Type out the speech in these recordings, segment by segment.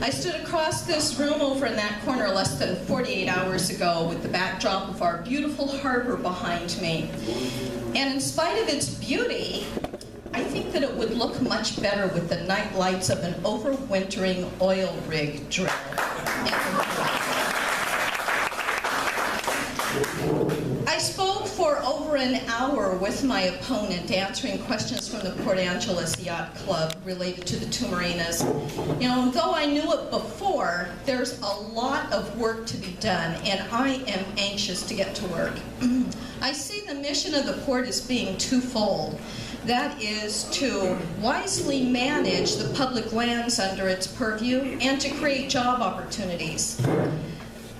I stood across this room over in that corner less than 48 hours ago with the backdrop of our beautiful harbor behind me. And in spite of its beauty, I think that it would look much better with the night lights of an overwintering oil rig drill. I spoke for over an hour with my opponent, answering questions from the Port Angeles Yacht Club related to the two marinas. You know, though I knew it before, there's a lot of work to be done, and I am anxious to get to work. I see the mission of the port as being twofold. That is to wisely manage the public lands under its purview and to create job opportunities.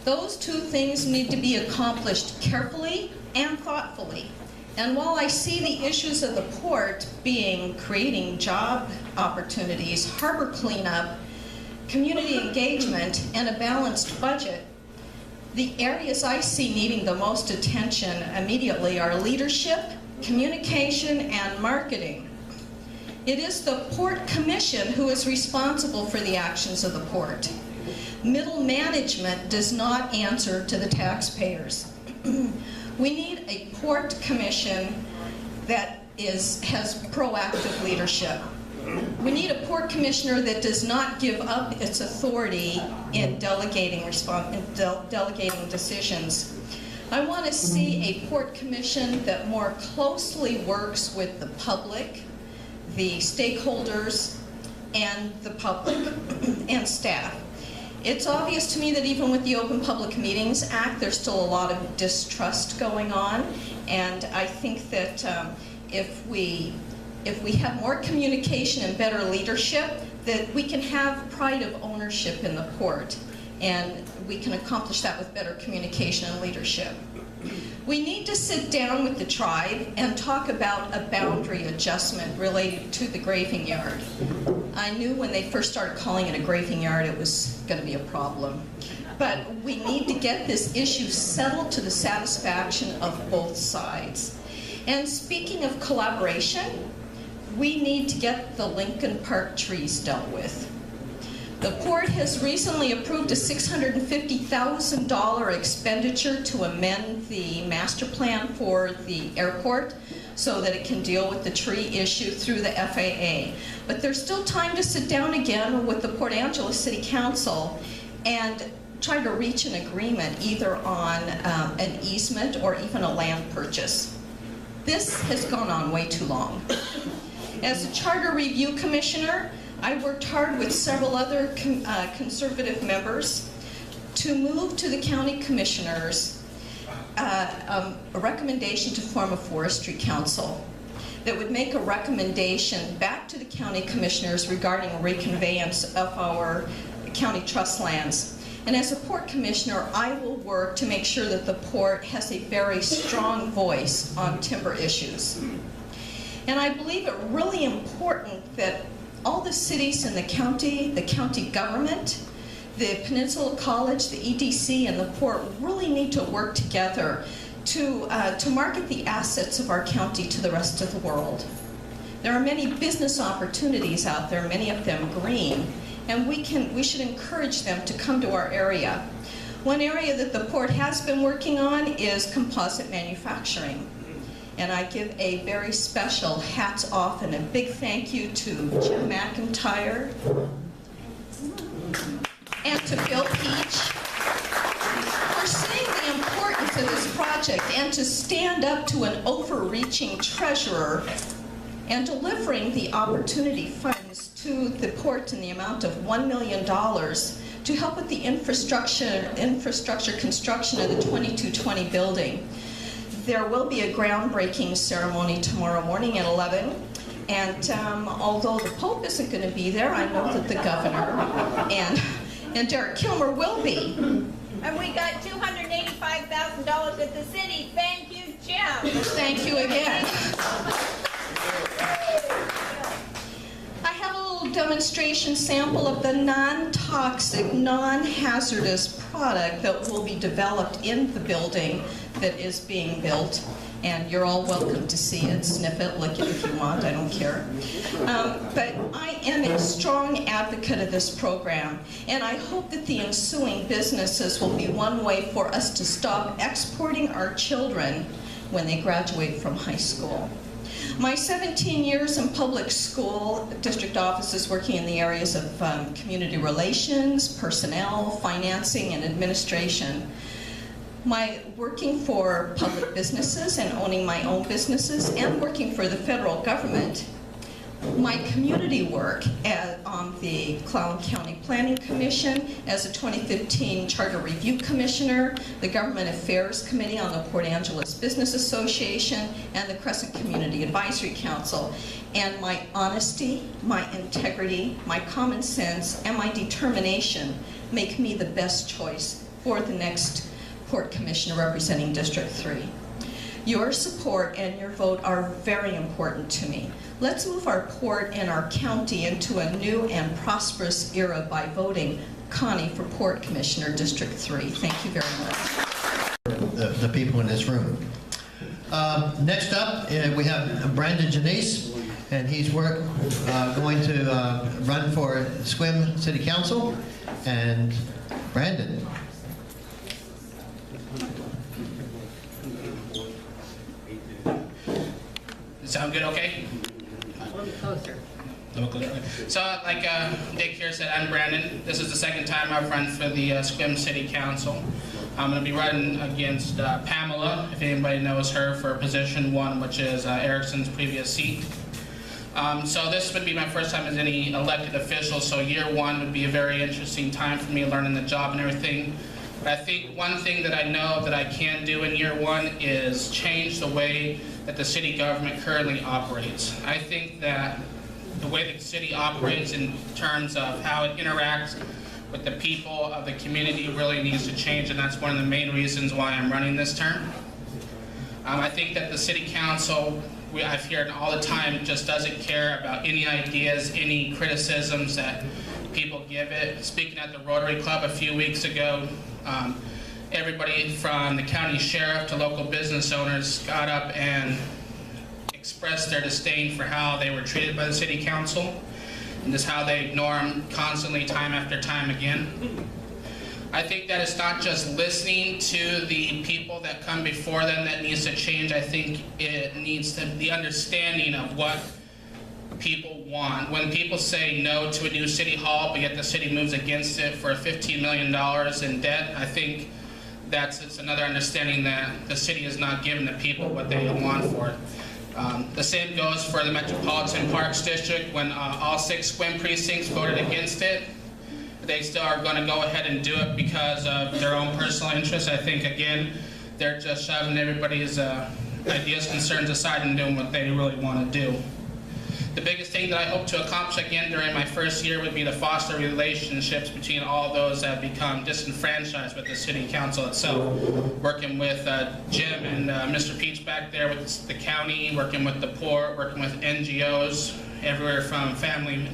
Those two things need to be accomplished carefully and thoughtfully. And while I see the issues of the port being creating job opportunities, harbor cleanup, community engagement, and a balanced budget, the areas I see needing the most attention immediately are leadership, communication, and marketing. It is the Port Commission who is responsible for the actions of the port. Middle management does not answer to the taxpayers. We need a Port Commission that has proactive leadership. We need a Port Commissioner that does not give up its authority in delegating decisions. I want to see a Port Commission that more closely works with the public, the stakeholders, and the public and staff. It's obvious to me that even with the Open Public Meetings Act, there's still a lot of distrust going on, and I think that if we have more communication and better leadership, that we can have pride of ownership in the port, and we can accomplish that with better communication and leadership. We need to sit down with the tribe and talk about a boundary adjustment related to the graving yard. I knew when they first started calling it a graving yard it was going to be a problem. But we need to get this issue settled to the satisfaction of both sides. And speaking of collaboration, we need to get the Lincoln Park trees dealt with. The port has recently approved a $650,000 expenditure to amend the master plan for the airport so that it can deal with the tree issue through the FAA. But there's still time to sit down again with the Port Angeles City Council and try to reach an agreement either on an easement or even a land purchase. This has gone on way too long. As a Charter Review Commissioner, I worked hard with several other conservative members to move to the county commissioners a recommendation to form a forestry council that would make a recommendation back to the county commissioners regarding reconveyance of our county trust lands. And as a port commissioner, I will work to make sure that the port has a very strong voice on timber issues. And I believe it really important that all the cities in the county government, the Peninsula College, the EDC, and the port really need to work together to market the assets of our county to the rest of the world. There are many business opportunities out there, many of them green, and we should encourage them to come to our area. One area that the port has been working on is composite manufacturing. And I give a very special hats off and a big thank you to Jim McIntyre and to Bill Peach for seeing the importance of this project and to stand up to an overreaching treasurer and delivering the opportunity funds to the port in the amount of $1 million to help with the infrastructure construction of the 2220 building. There will be a groundbreaking ceremony tomorrow morning at 11, and although the Pope isn't going to be there, I know that the governor and Derek Kilmer will be. And we got $285,000 at the city. Thank you, Jim. Thank you again. I have a little demonstration sample of the non-toxic, non-hazardous product that will be developed in the building that is being built. and you're all welcome to see it, sniff it, lick it if you want, I don't care. But I am a strong advocate of this program, and I hope that the ensuing businesses will be one way for us to stop exporting our children when they graduate from high school. My 17 years in public school district offices working in the areas of community relations, personnel, financing, and administration. My working for public businesses and owning my own businesses and working for the federal government. My community work on the Clallam County Planning Commission as a 2015 Charter Review Commissioner, the Government Affairs Committee on the Port Angeles Business Association, and the Crescent Community Advisory Council. And my honesty, my integrity, my common sense, and my determination make me the best choice for the next Port Commissioner representing District 3. Your support and your vote are very important to me. Let's move our port and our county into a new and prosperous era by voting Connie for Port Commissioner, District 3. Thank you very much. The people in this room. Next up, we have Brandon Janice, and he's going to run for Sequim City Council. And Brandon. Sound good, okay? A little closer. So, like Dick here said, I'm Brandon. This is the second time I've run for the Sequim City Council. I'm going to be running against Pamela, if anybody knows her, for position 1, which is Erickson's previous seat. So this would be my first time as any elected official, so year 1 would be a very interesting time for me, learning the job and everything. But I think one thing that I know that I can do in year 1 is change the way that the city government currently operates. I think that the way the city operates in terms of how it interacts with the people of the community really needs to change, and that's one of the main reasons why I'm running this term. I think that the city council, I've heard all the time, just doesn't care about any ideas, any criticisms that people give it. Speaking at the Rotary Club a few weeks ago, everybody from the county sheriff to local business owners got up and expressed their disdain for how they were treated by the city council and just how they ignore them constantly, time after time again. I think that it's not just listening to the people that come before them that needs to change. I think it needs to the understanding of what people want. When people say no to a new city hall, but yet the city moves against it for $15 million in debt, I think it's another understanding that the city is not giving the people what they want for it. The same goes for the Metropolitan Parks District. When all 6 Sequim precincts voted against it, they still are going to go ahead and do it because of their own personal interests. I think, again, they're just shoving everybody's ideas, concerns aside and doing what they really want to do. The biggest thing that I hope to accomplish again during my first year would be to foster relationships between all those that have become disenfranchised with the city council itself. Working with Jim and Mr. Peach back there with the county, working with the port, working with NGOs, everywhere from Sequim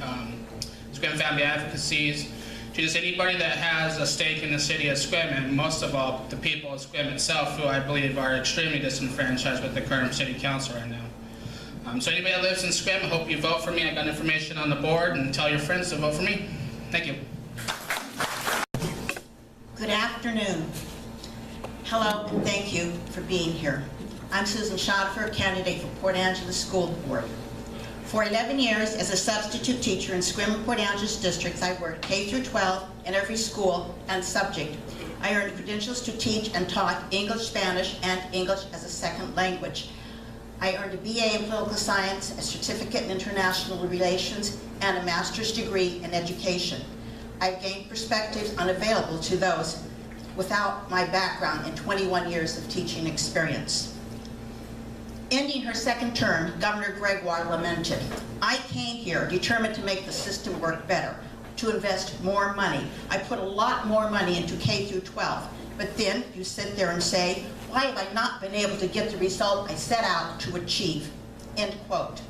family advocacies, to just anybody that has a stake in the city of Sequim, and most of all, the people of Sequim itself, who I believe are extremely disenfranchised with the current city council right now. So anybody that lives in Sequim, I hope you vote for me. I got information on the board, and tell your friends to vote for me. Thank you. Good afternoon. Hello, and thank you for being here. I'm Susan Shotthafer, candidate for Port Angeles School Board. For 11 years as a substitute teacher in Sequim and Port Angeles districts, I worked K through 12 in every school and subject. I earned credentials to teach and taught English, Spanish, and English as a second language. I earned a BA in political science, a certificate in international relations, and a master's degree in education. I've gained perspectives unavailable to those without my background in 21 years of teaching experience. Ending her second term, Governor Gregoire lamented, "I came here determined to make the system work better, to invest more money. I put a lot more money into K through 12, but then you sit there and say, why have I not been able to get the result I set out to achieve?" End quote.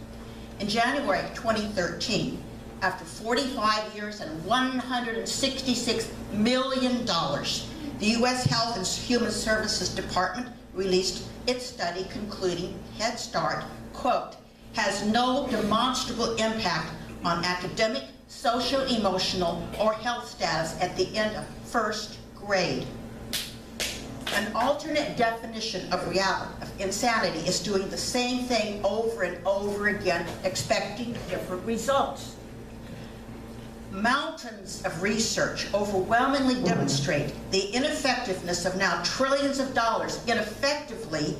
In January 2013, after 45 years and $166 million, the U.S. Health and Human Services Department released its study concluding Head Start, quote, has no demonstrable impact on academic, social, emotional, or health status at the end of first grade. An alternate definition of reality, of insanity, is doing the same thing over and over again, expecting different results. Mountains of research overwhelmingly demonstrate the ineffectiveness of now trillions of dollars ineffectively,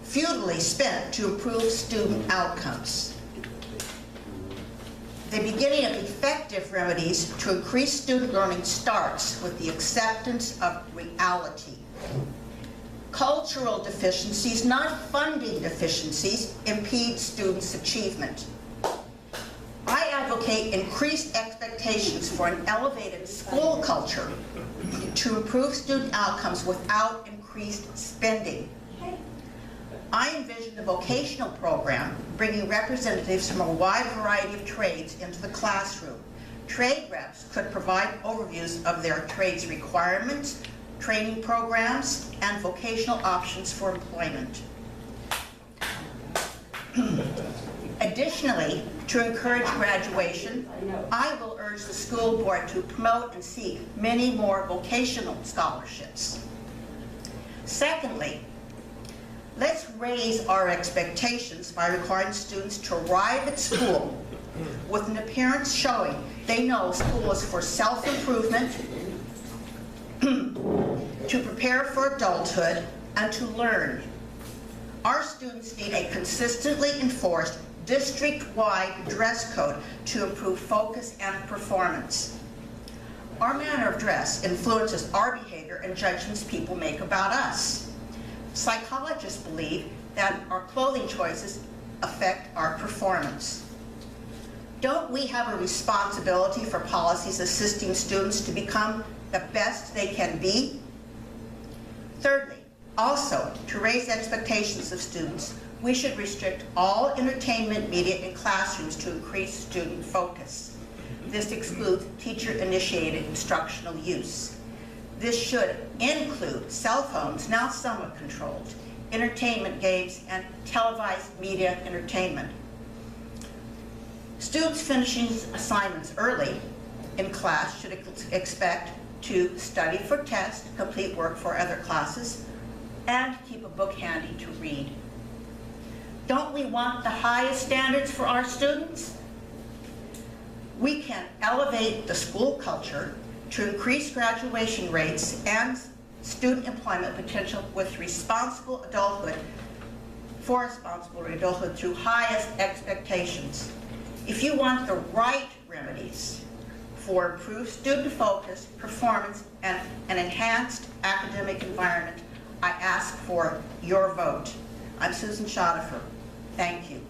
futilely spent to improve student outcomes. The beginning of effective remedies to increase student learning starts with the acceptance of reality. Cultural deficiencies, not funding deficiencies, impede students' achievement. I advocate increased expectations for an elevated school culture to improve student outcomes without increased spending. I envision a vocational program bringing representatives from a wide variety of trades into the classroom. Trade reps could provide overviews of their trades requirements, training programs, and vocational options for employment. Additionally, to encourage graduation, I will urge the school board to promote and seek many more vocational scholarships. Secondly, let's raise our expectations by requiring students to arrive at school with an appearance showing they know school is for self-improvement, to prepare for adulthood, and to learn. Our students need a consistently enforced district-wide dress code to improve focus and performance. Our manner of dress influences our behavior and judgments people make about us. Psychologists believe that our clothing choices affect our performance. Don't we have a responsibility for policies assisting students to become the best they can be? Thirdly, also, to raise expectations of students, we should restrict all entertainment media in classrooms to increase student focus. This excludes teacher-initiated instructional use. This should include cell phones, now somewhat controlled, entertainment games, and televised media entertainment. Students finishing assignments early in class should expect to study for tests, complete work for other classes, and keep a book handy to read. Don't we want the highest standards for our students? We can elevate the school culture to increase graduation rates and student employment potential with responsible adulthood through highest expectations. If you want the right remedies for improved student focus, performance, and an enhanced academic environment, I ask for your vote. I'm Susan Shotthafer. Thank you.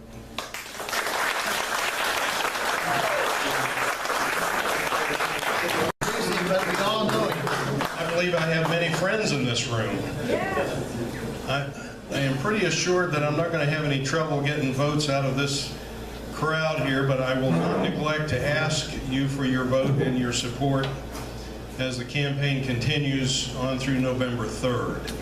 But we all know it. I believe I have many friends in this room. I am pretty assured that I'm not going to have any trouble getting votes out of this crowd here, but I will not neglect to ask you for your vote and your support as the campaign continues on through November 3rd.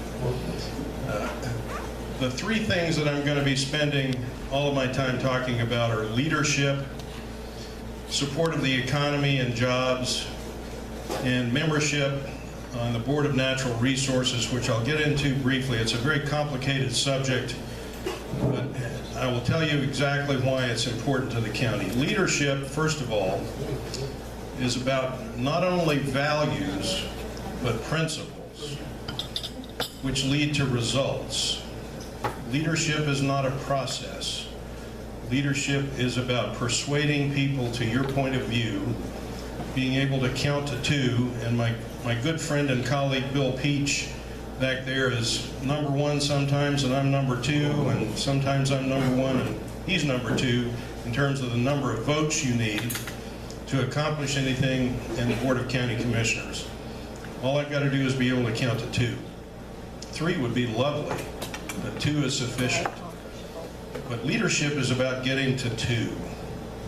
The three things that I'm going to be spending all of my time talking about are leadership, support of the economy and jobs, and membership on the Board of Natural Resources, which I'll get into briefly. It's a very complicated subject, but I will tell you exactly why it's important to the county. Leadership, first of all, is about not only values, but principles, which lead to results. Leadership is not a process. Leadership is about persuading people to your point of view, being able to count to two, and my good friend and colleague Bill Peach back there is number one sometimes, and I'm number two, and sometimes I'm number one and he's number two in terms of the number of votes you need to accomplish anything in the Board of County Commissioners. All I've got to do is be able to count to two. Three would be lovely, but two is sufficient. But leadership is about getting to two.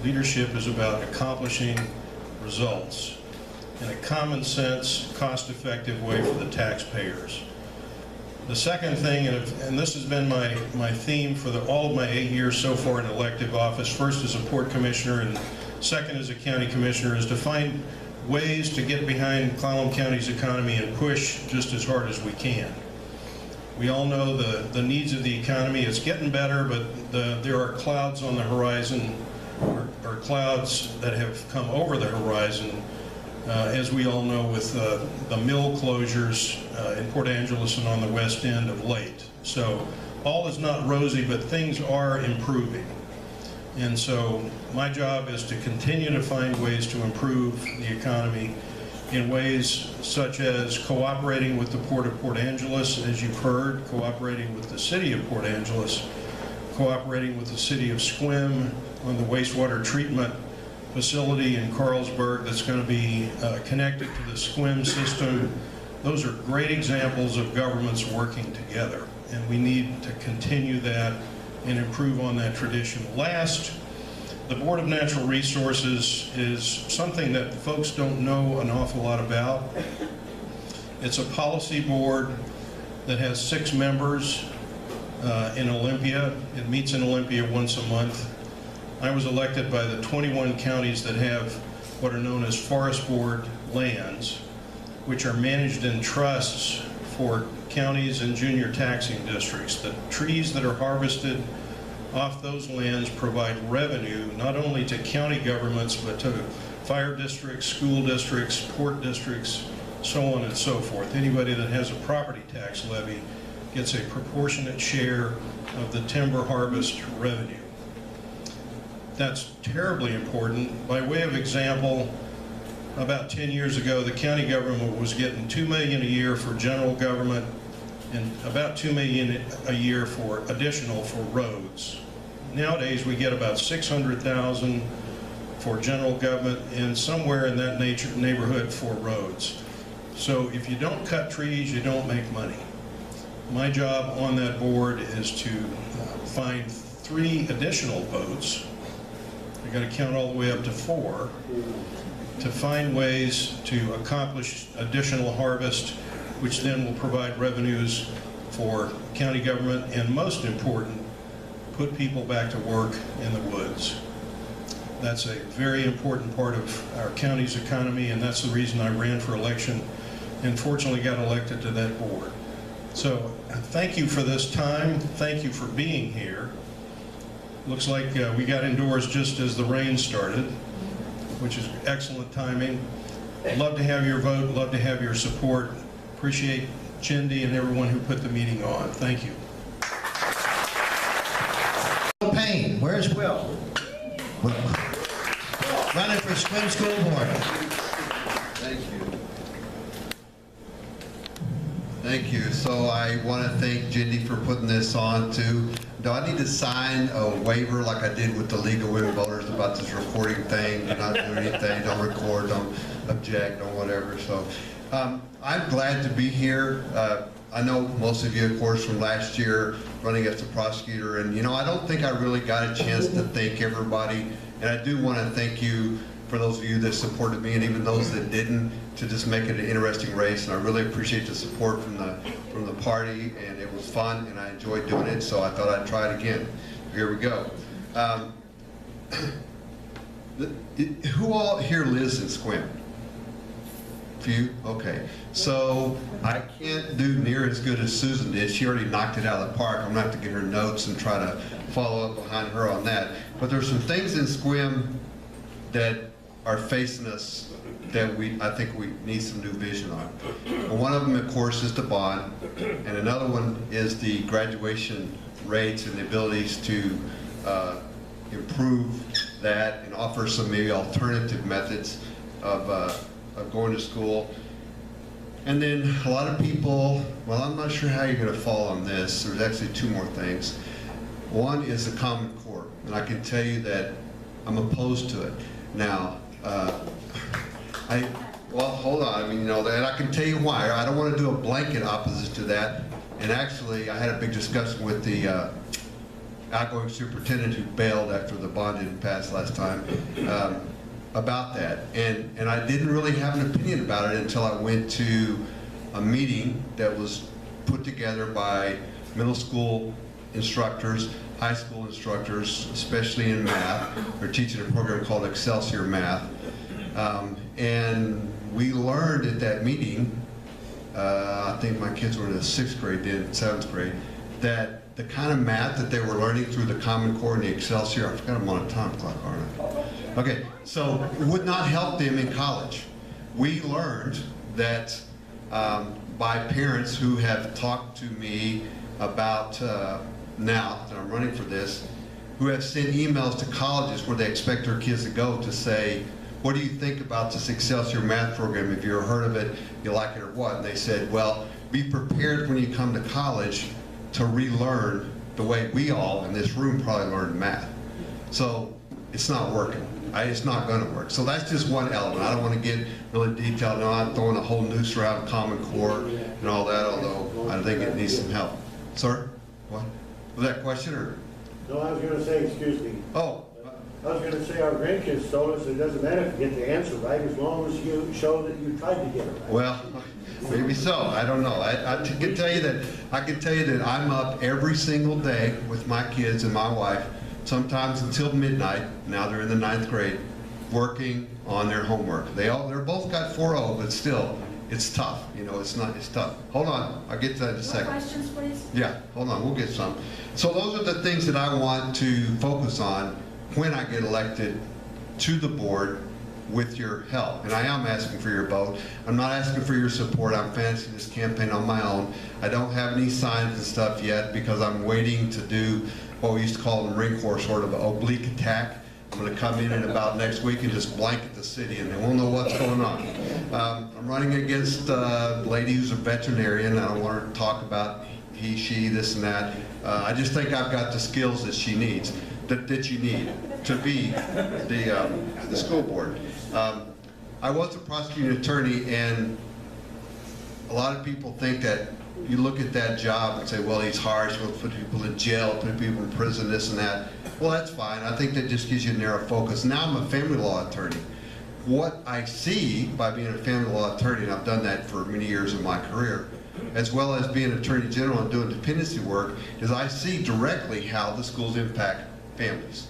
Leadership is about accomplishing results in a common sense, cost-effective way for the taxpayers. The second thing, and this has been my theme for all of my 8 years so far in elective office, first as a port commissioner and second as a county commissioner, is to find ways to get behind Clallam County's economy and push just as hard as we can. We all know the needs of the economy. It's getting better, but there are clouds on the horizon, or clouds that have come over the horizon, as we all know, with the mill closures in Port Angeles and on the West End of late. So all is not rosy, but things are improving. And so my job is to continue to find ways to improve the economy in ways such as cooperating with the Port of Port Angeles, as you've heard, cooperating with the City of Port Angeles, cooperating with the City of Sequim on the wastewater treatment facility in Carlsberg that's going to be connected to the Sequim system. Those are great examples of governments working together, and we need to continue that and improve on that tradition. Last, the Board of Natural Resources is something that folks don't know an awful lot about. It's a policy board that has 6 members in Olympia. It meets in Olympia once a month. I was elected by the 21 counties that have what are known as forest board lands, which are managed in trusts for counties and junior taxing districts. The trees that are harvested off those lands provide revenue not only to county governments, but to fire districts, school districts, port districts, so on and so forth. Anybody that has a property tax levy gets a proportionate share of the timber harvest revenue. That's terribly important. By way of example, about 10 years ago, the county government was getting $2 million a year for general government and about $2 million a year for additional for roads. Nowadays, we get about $600,000 for general government and somewhere in that neighborhood for roads. So if you don't cut trees, you don't make money. My job on that board is to find 3 additional votes. I got to count all the way up to 4 to find ways to accomplish additional harvest, which then will provide revenues for county government, and most important, put people back to work in the woods. That's a very important part of our county's economy, and that's the reason I ran for election and fortunately got elected to that board. So thank you for this time. Thank you for being here. Looks like we got indoors just as the rain started, which is excellent timing. Love to have your vote, love to have your support. Appreciate Jindy and everyone who put the meeting on. Thank you. Payne, where's Will? Running for Sequim School Board. Thank you. Thank you. So I want to thank Jindy for putting this on too. Do I need to sign a waiver like I did with the League of Women Voters about this recording thing? Do not do anything, don't record, don't object, don't whatever. So I'm glad to be here. I know most of you, of course, from last year running as a prosecutor, and you know, I don't think I really got a chance to thank everybody, and I do want to thank you for those of you that supported me, and even those that didn't, to just make it an interesting race. And I really appreciate the support from the party, and it was fun, and I enjoyed doing it, so I thought I'd try it again. Here we go. Who all here lives in Sequim? Few? Okay. So I can't do near as good as Susan did. She already knocked it out of the park. I'm gonna have to get her notes and try to follow up behind her on that. But there's some things in Sequim that are facing us that I think we need some new vision on. And one of them, of course, is the bond, and another one is the graduation rates and the abilities to improve that and offer some maybe alternative methods of going to school. And then a lot of people, well, I'm not sure how you're going to fall on this. There's actually 2 more things. One is the Common Core, and I can tell you that I'm opposed to it. Now, well, hold on. I mean, you know, and I can tell you why. I don't want to do a blanket opposite to that. And actually, I had a big discussion with the outgoing superintendent who bailed after the bond didn't pass last time about that. And I didn't really have an opinion about it until I went to a meeting that was put together by middle school instructors, high school instructors, especially in math. They're teaching a program called Excelsior Math. And we learned at that meeting, I think my kids were in the 6th grade then, 7th grade, that the kind of math that they were learning through the Common Core and the Excelsior, I forgot I'm on a time clock, aren't I? Okay, so it would not help them in college. We learned that by parents who have talked to me about now that I'm running for this, who have sent emails to colleges where they expect their kids to go to say, what do you think about this Excelsior Math program? If you've heard of it, you like it or what? And they said, well, be prepared when you come to college to relearn the way we all in this room probably learned math. So it's not working. It's not going to work. So that's just one element. I don't want to get really detailed. No, I'm not throwing a whole noose around Common Core and all that, although I think it needs some help. Sir? What? Was that a question or? No, I was going to say, excuse me. Oh. I was going to say our grandkids told us it doesn't matter if you get the answer right as long as you show that you tried to get it right. Well, maybe so. I don't know. I can tell you that I'm up every single day with my kids and my wife, sometimes until midnight. Now they're in the 9th grade, working on their homework. They're both got 4.0, but still, it's tough. You know, it's tough. Hold on, I'll get to that in a second. More questions, please? Yeah, hold on, we'll get some. So those are the things that I want to focus on when I get elected to the board with your help. And I am asking for your vote. I'm not asking for your support. I'm financing this campaign on my own. I don't have any signs and stuff yet because I'm waiting to do what we used to call in the Marine Corps sort of an oblique attack. I'm going to come in about next week and just blanket the city and they won't know what's going on. I'm running against a lady who's a veterinarian. I don't want her to talk about he, she, this and that. I just think I've got the skills that she needs. That you need to be the school board. I was a prosecuting attorney, and a lot of people think that you look at that job and say, well, he's harsh, he'll put people in jail, put people in prison, this and that. Well, that's fine. I think that just gives you a narrow focus. Now I'm a family law attorney. What I see by being a family law attorney, and I've done that for many years in my career, as well as being attorney general and doing dependency work, is I see directly how the schools impact families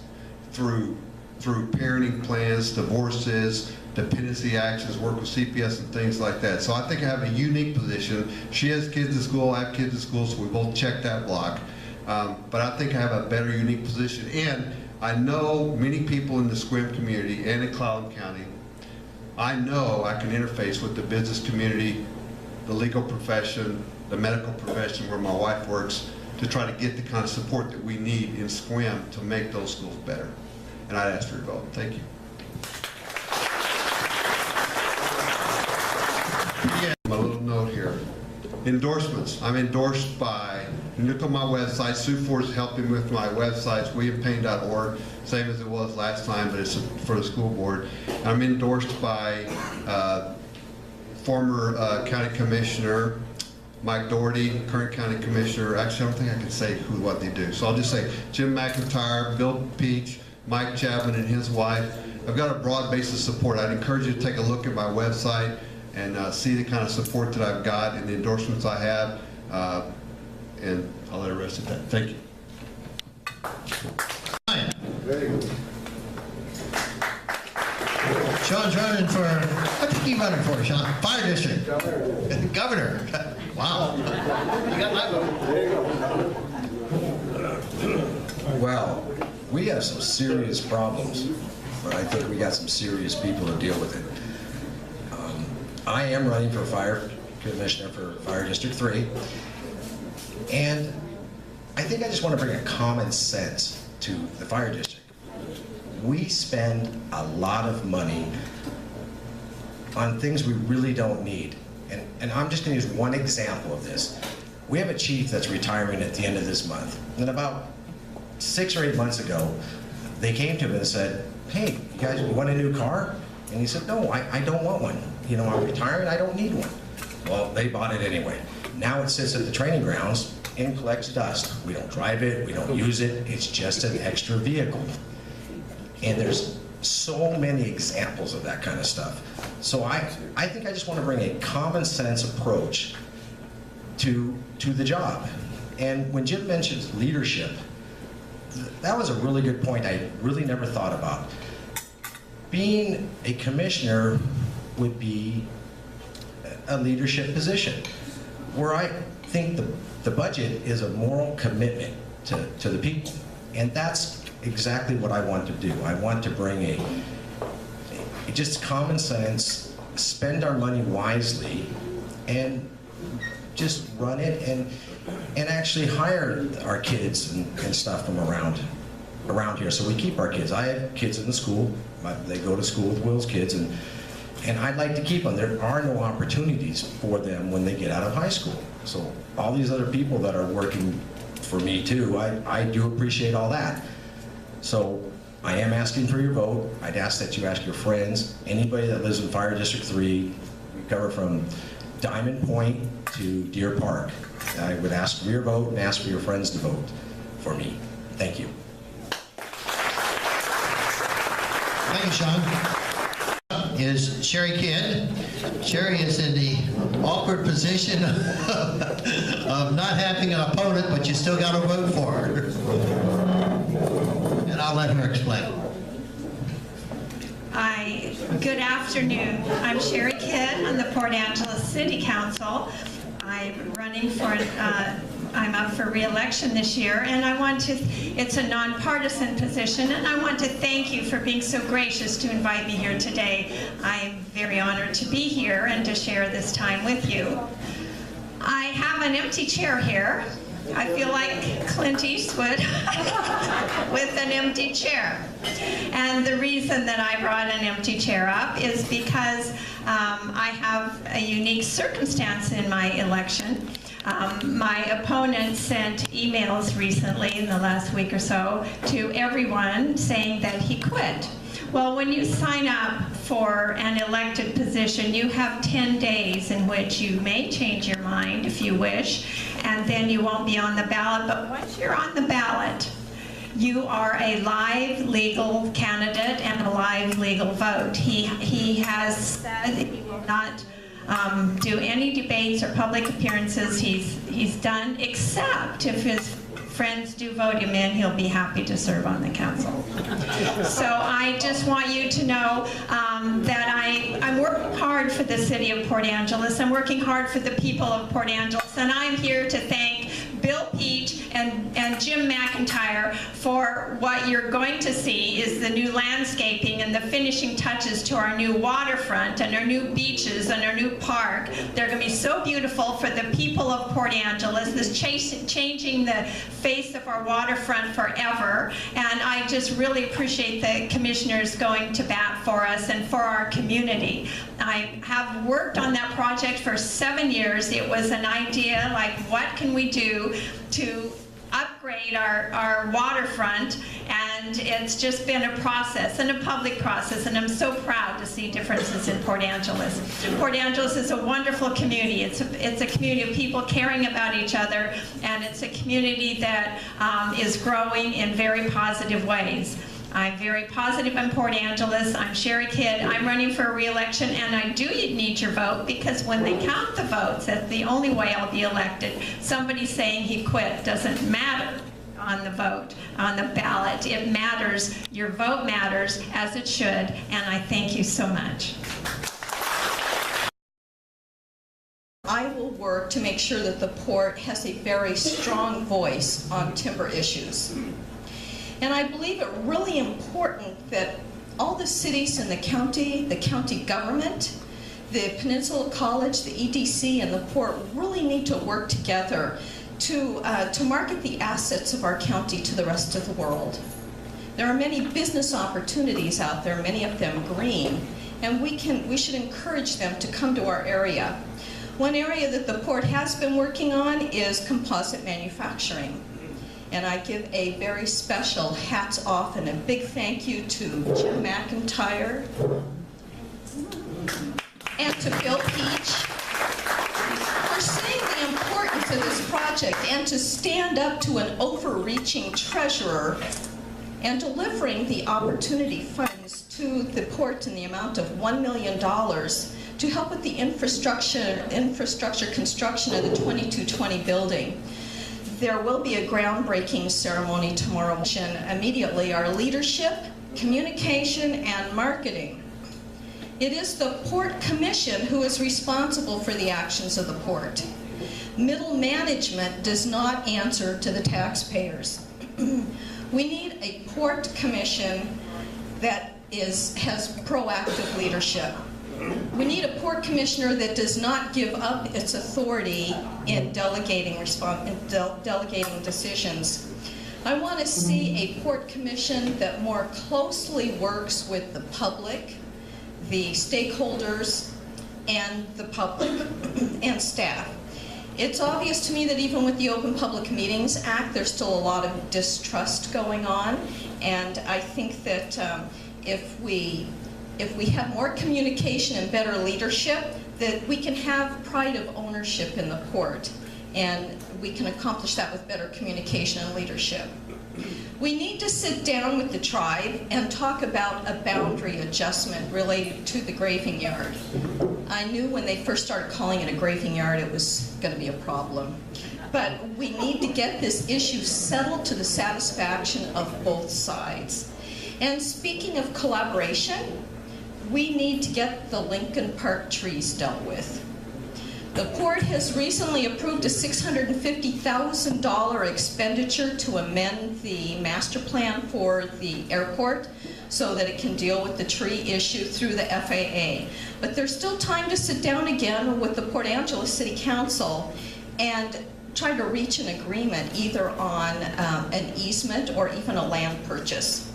through parenting plans, divorces, dependency actions, work with CPS and things like that. So I think I have a unique position. She has kids in school, I have kids in school, so we both check that block. But I think I have a better unique position. And I know many people in the Sequim community and in Clallam County. I know I can interface with the business community, the legal profession, the medical profession where my wife works, to try to get the kind of support that we need in Sequim to make those schools better. And I'd ask for your vote. Thank you. Yeah, my little note here. Endorsements. I'm endorsed by, look on my website, Sue Ford's helping with my websites, williampayne.org, same as it was last time, but it's for the school board. I'm endorsed by former county commissioner Mike Doherty, current county commissioner. Actually, I don't think I can say what they do. So I'll just say Jim McIntyre, Bill Peach, Mike Chapman and his wife. I've got a broad base of support. I'd encourage you to take a look at my website and see the kind of support that I've got and the endorsements I have. And I'll let the rest of that. Thank you. Very good. Sean's running for, what are you running for, Sean? Fire district. Governor. Wow. You got my vote. There you go. Well, we have some serious problems, but I think we got some serious people to deal with it. I am running for fire commissioner for Fire District 3, and I think I just want to bring a common sense to the fire district. We spend a lot of money on things we really don't need. And I'm just going to use one example of this. We have a chief that's retiring at the end of this month. And about 6 or 8 months ago, they came to him and said, hey, you guys, you want a new car? And he said, no, I don't want one. You know, I'm retiring, I don't need one. Well, they bought it anyway. Now it sits at the training grounds and collects dust. We don't drive it, we don't use it, it's just an extra vehicle. And there's so many examples of that kind of stuff. So I think I just want to bring a common sense approach to the job. And when Jim mentions leadership, that was a really good point I really never thought about. Being a commissioner would be a leadership position, where I think the budget is a moral commitment to the people. And that's exactly what I want to do. I want to bring a just common sense, spend our money wisely, and just run it and actually hire our kids and stuff from around here. So we keep our kids. I have kids in the school. They go to school with Will's kids, and I'd like to keep them. There are no opportunities for them when they get out of high school. So all these other people that are working for me too, I do appreciate all that. So I am asking for your vote. I'd ask that you ask your friends, anybody that lives in Fire District 3. We cover from Diamond Point to Deer Park. I would ask for your vote and ask for your friends to vote for me. Thank you. Thank you, Sean. Is Sherry Kidd. Sherry is in the awkward position of not having an opponent, but you still got to vote for her. And I'll let her explain. Hi, good afternoon. I'm Sherry Kidd on the Port Angeles City Council. I'm running for, I'm up for re-election this year, and I want to, it's a nonpartisan position, and I want to thank you for being so gracious to invite me here today. I'm very honored to be here and to share this time with you. I have an empty chair here. I feel like Clint Eastwood with an empty chair. And the reason that I brought an empty chair up is because I have a unique circumstance in my election. My opponent sent emails recently in the last week or so to everyone saying that he quit. Well, when you sign up for an elected position, you have 10 days in which you may change your mind if you wish, and then you won't be on the ballot. But once you're on the ballot, you are a live legal candidate and a live legal vote. He has said he will not do any debates or public appearances. He's done, except if his friends do vote him in, he'll be happy to serve on the council. So I just want you to know that I'm working hard for the city of Port Angeles. I'm working hard for the people of Port Angeles, and I'm here to thank Bill Peach and Jim McIntyre for what you're going to see is the new landscaping and the finishing touches to our new waterfront and our new beaches and our new park. They're going to be so beautiful for the people of Port Angeles. This changing the face of our waterfront forever, and I just really appreciate the commissioners going to bat for us and for our community. I have worked on that project for 7 years. It was an idea like, what can we do to upgrade our waterfront, and it's just been a process and a public process, and I'm so proud to see differences in Port Angeles. Port Angeles is a wonderful community. It's a community of people caring about each other, and it's a community that is growing in very positive ways. I'm very positive in Port Angeles. I'm Sherry Kidd. I'm running for re-election, and I do need your vote, because when they count the votes, that's the only way I'll be elected. Somebody saying he quit doesn't matter on the vote, on the ballot. It matters. Your vote matters, as it should, and I thank you so much. I will work to make sure that the port has a very strong voice on timber issues. And I believe it really important that all the cities in the county government, the Peninsula College, the EDC, and the port really need to work together to market the assets of our county to the rest of the world. There are many business opportunities out there, many of them green, and we should encourage them to come to our area. One area that the port has been working on is composite manufacturing. And I give a very special hats off and a big thank you to Jim McIntyre and to Bill Peach for seeing the importance of this project and to stand up to an overreaching treasurer and delivering the opportunity funds to the port in the amount of $1 million to help with the infrastructure construction of the 2220 building. There will be a groundbreaking ceremony tomorrow. Immediately, our leadership, communication, and marketing. It is the Port Commission who is responsible for the actions of the port. Middle management does not answer to the taxpayers. We need a Port Commission that has proactive leadership. We need a Port Commissioner that does not give up its authority in delegating decisions. I want to see a Port Commission that more closely works with the public, the stakeholders, and the public and staff. It's obvious to me that even with the Open Public Meetings Act, there's still a lot of distrust going on, and I think that if we have more communication and better leadership, that we can have pride of ownership in the port, and we can accomplish that with better communication and leadership. We need to sit down with the tribe and talk about a boundary adjustment related to the graving yard. I knew when they first started calling it a graving yard it was going to be a problem. But we need to get this issue settled to the satisfaction of both sides. And speaking of collaboration, we need to get the Lincoln Park trees dealt with. The port has recently approved a $650,000 expenditure to amend the master plan for the airport so that it can deal with the tree issue through the FAA. But there's still time to sit down again with the Port Angeles City Council and try to reach an agreement either on an easement or even a land purchase.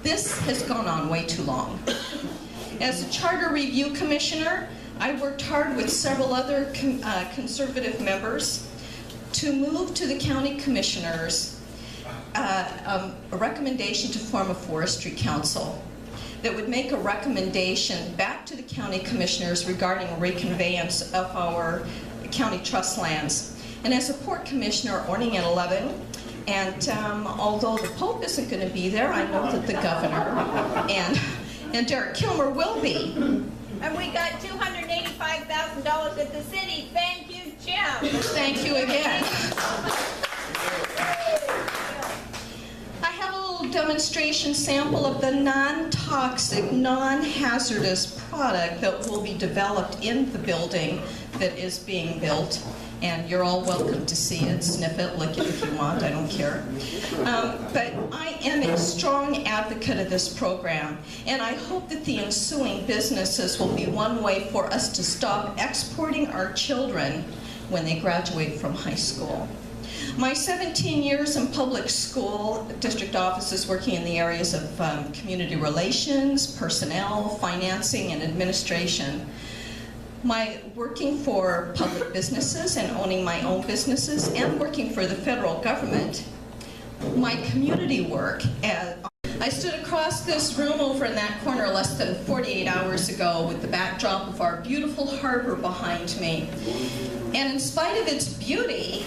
This has gone on way too long. As a Charter Review Commissioner, I worked hard with several other conservative members to move to the county commissioners a recommendation to form a forestry council that would make a recommendation back to the county commissioners regarding reconveyance of our county trust lands. And as a port commissioner, ordering at 11, and although the Pope isn't going to be there, I know that the governor and Derek Kilmer will be. And we got $285,000 at the city. Thank you, Jim. Thank you again. I have a little demonstration sample of the non-toxic, non-hazardous product that will be developed in the building that is being built. And you're all welcome to see it, sniff it, lick it if you want, I don't care. But I am a strong advocate of this program, and I hope that the ensuing businesses will be one way for us to stop exporting our children when they graduate from high school. My 17 years in public school district offices working in the areas of community relations, personnel, financing, and administration. My working for public businesses and owning my own businesses and working for the federal government, my community work. I stood across this room over in that corner less than 48 hours ago with the backdrop of our beautiful harbor behind me. And in spite of its beauty,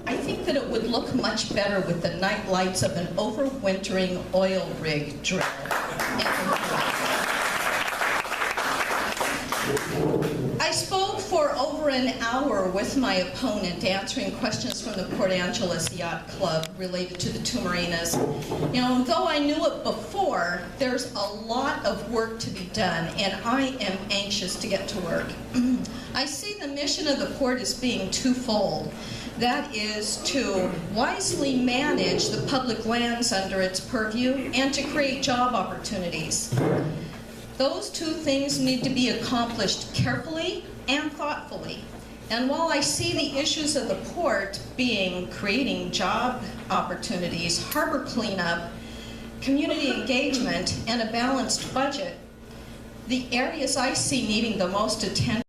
I think that it would look much better with the night lights of an overwintering oil rig drill. I spoke for over an hour with my opponent answering questions from the Port Angeles Yacht Club related to the two marinas. You know, though I knew it before, there's a lot of work to be done, and I am anxious to get to work. I see the mission of the port as being twofold. That is to wisely manage the public lands under its purview and to create job opportunities. Those two things need to be accomplished carefully and thoughtfully. And while I see the issues of the port being creating job opportunities, harbor cleanup, community engagement, and a balanced budget, the areas I see needing the most attention